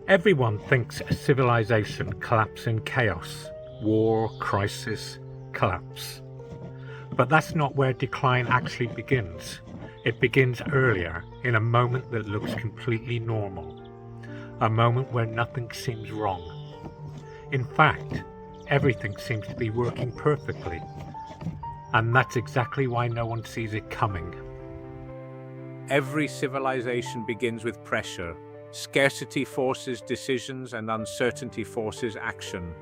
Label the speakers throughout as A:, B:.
A: Everyone thinks a civilization collapses in chaos, war, crisis, collapse. But that's not where decline actually begins. It begins earlier, in a moment that looks completely normal. A moment where nothing seems wrong. In fact, everything seems to be working perfectly. And that's exactly why no one sees it coming.
B: Every civilization begins with pressure. Scarcity forces decisions and uncertainty forces action.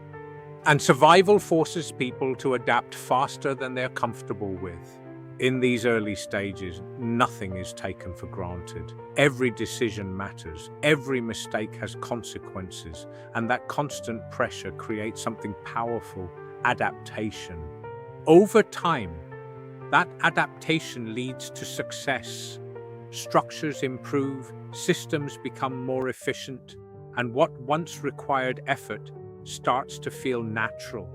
B: And survival forces people to adapt faster than they're comfortable with. In these early stages, nothing is taken for granted. Every decision matters. Every mistake has consequences. And that constant pressure creates something powerful: adaptation. Over time, that adaptation leads to success. Structures improve, systems become more efficient, and what once required effort starts to feel natural.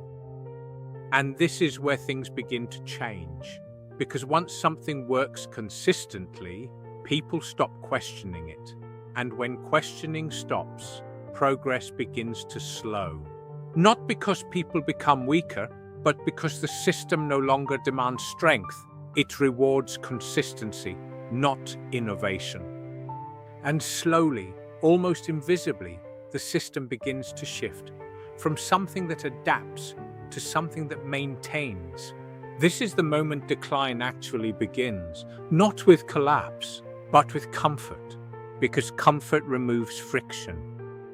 B: And this is where things begin to change, because once something works consistently, people stop questioning it. And when questioning stops, progress begins to slow. Not because people become weaker, but because the system no longer demands strength. It rewards consistency, not innovation. And slowly, almost invisibly, the system begins to shift from something that adapts to something that maintains. This is the moment decline actually begins, not with collapse, but with comfort, because comfort removes friction,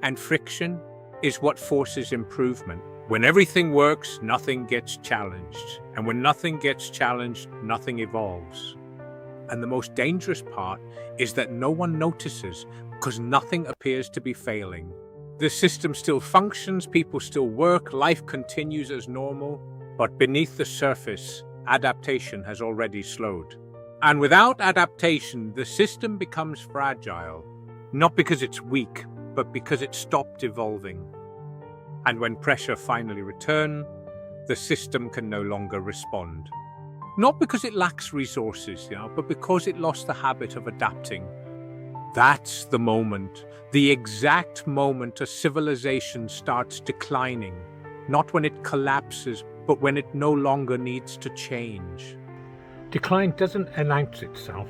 B: and friction is what forces improvement. When everything works, nothing gets challenged, and when nothing gets challenged, nothing evolves. And the most dangerous part is that no one notices, because nothing appears to be failing. The system still functions, people still work, life continues as normal, but beneath the surface, adaptation has already slowed. And without adaptation, the system becomes fragile, not because it's weak, but because it stopped evolving. And when pressure finally returns, the system can no longer respond. Not because it lacks resources, but because it lost the habit of adapting. That's the moment, the exact moment a civilization starts declining, not when it collapses, but when it no longer needs to change.
A: Decline doesn't announce itself.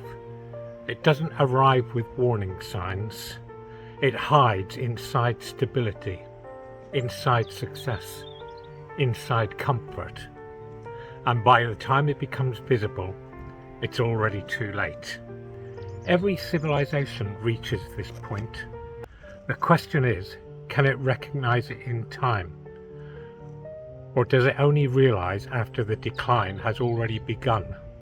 A: It doesn't arrive with warning signs. It hides inside stability, inside success, inside comfort. And by the time it becomes visible, it's already too late. Every civilization reaches this point. The question is, can it recognize it in time? Or does it only realize after the decline has already begun?